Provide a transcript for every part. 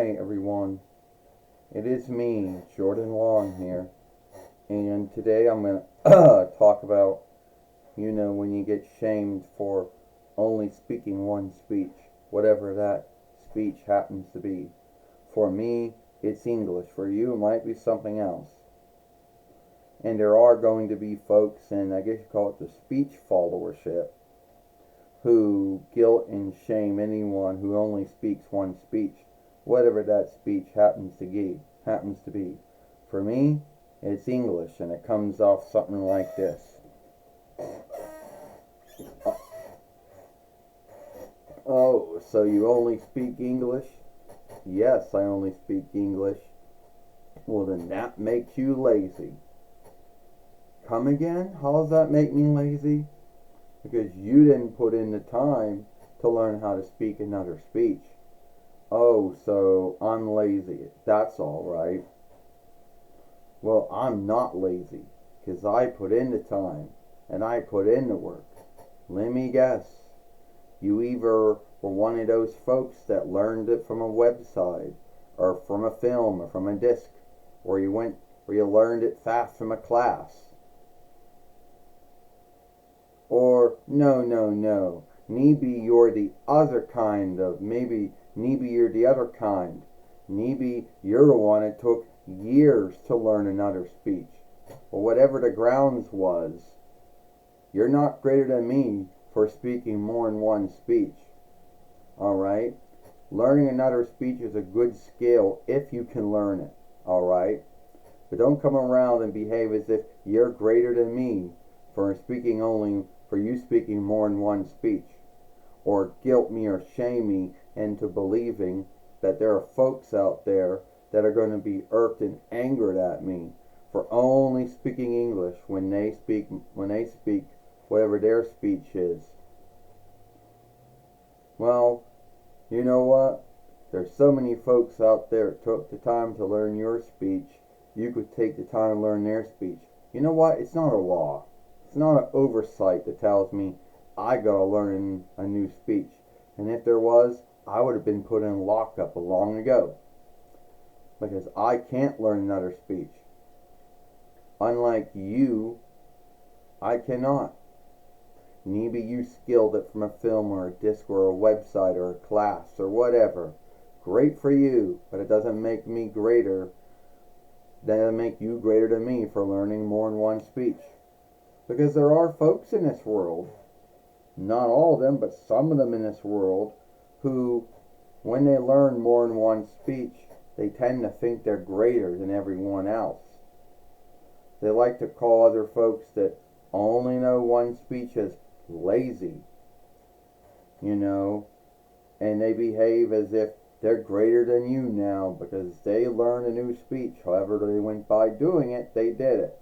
Hi everyone, it is me, Jordan Long here, and today I'm going to talk about, when you get shamed for only speaking one speech, whatever that speech happens to be. For me, it's English. For you, it might be something else. And there are going to be folks, and I guess you call it the speech followership, who guilt and shame anyone who only speaks one speech, whatever that speech happens to be. For me, it's English, and it comes off something like this. Oh, so you only speak English? Yes, I only speak English. Well, then that makes you lazy. Come again? How does that make me lazy? Because you didn't put in the time to learn how to speak another speech. Oh, so I'm lazy. That's all right. Well, I'm not lazy, because I put in the time, and I put in the work. Let me guess. You either were one of those folks that learned it from a website, or from a film, or from a disc, or you learned it fast from a class. Or, no. Maybe you're the other kind of, maybe you're the other kind. Maybe you're the one that took years to learn another speech. Or whatever the grounds was, you're not greater than me for speaking more than one speech. Alright? Learning another speech is a good skill if you can learn it. Alright? But don't come around and behave as if you're greater than me for you speaking more than one speech, or guilt me or shame me into believing that there are folks out there that are going to be irked and angered at me for only speaking English when they speak whatever their speech is. Well, you know what? There's so many folks out there that took the time to learn your speech. You could take the time to learn their speech. You know what? It's not a law. It's not an oversight that tells me I gotta learn a new speech. And if there was, I would have been put in lockup long ago. Because I can't learn another speech. Unlike you, I cannot. Maybe you skilled it from a film or a disc or a website or a class or whatever. Great for you, but it doesn't make me greater. Doesn't make you greater than me for learning more than one speech. Because there are folks in this world, not all of them, but some of them in this world, who, when they learn more than one speech, they tend to think they're greater than everyone else. They like to call other folks that only know one speech as lazy, and they behave as if they're greater than you now because they learned a new speech. However they went by doing it, they did it.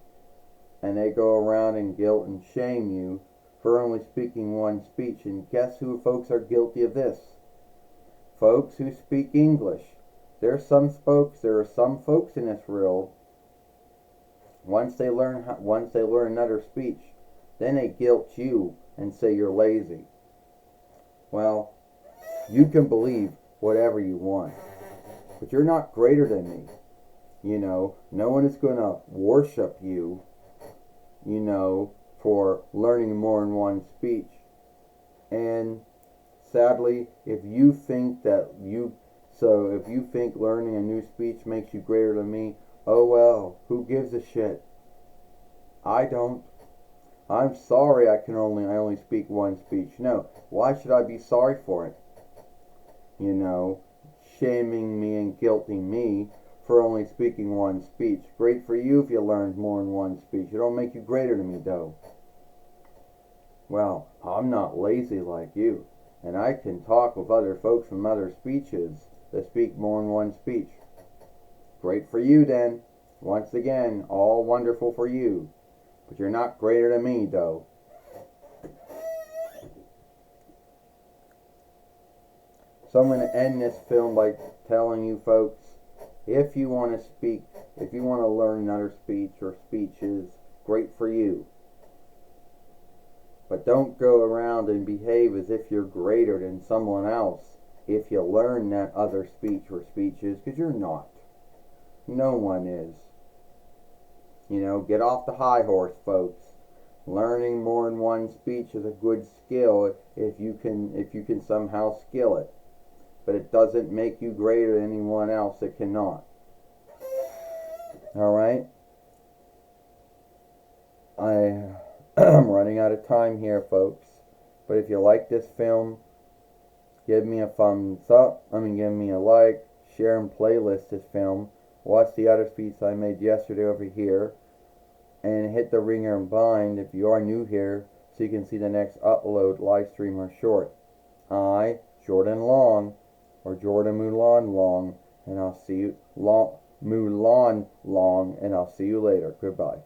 And they go around and guilt and shame you for only speaking one speech. And guess who folks are guilty of this? Folks who speak English. There are some folks in this world, once they learn another speech, then they guilt you and say you're lazy. Well, you can believe whatever you want, but you're not greater than me. No one is going to worship you, for learning more than one speech. And sadly, if you think learning a new speech makes you greater than me, oh well, who gives a shit? I don't. I'm sorry I only speak one speech. No, why should I be sorry for it? Shaming me and guilting me for only speaking one speech. Great for you if you learned more than one speech. It don't make you greater than me, though. Well, I'm not lazy like you, and I can talk with other folks from other speeches that speak more than one speech. Great for you, then. Once again, all wonderful for you. But you're not greater than me, though. So I'm going to end this film by telling you folks, if you want to learn another speech or speeches, great for you. But don't go around and behave as if you're greater than someone else if you learn that other speech or speeches, because you're not. No one is. Get off the high horse, folks. Learning more than one speech is a good skill if you can somehow skill it. But it doesn't make you greater than anyone else. It cannot. Alright? I'm running out of time here, folks. But if you like this film, give me a thumbs up. Give me a like. Share and playlist this film. Watch the other speech I made yesterday over here. And hit the ringer and bind if you are new here, so you can see the next upload, live stream, or short. I, Jordan Long, or Jordan Mulan Long, and I'll see you Mulan Long, and I'll see you later. Goodbye.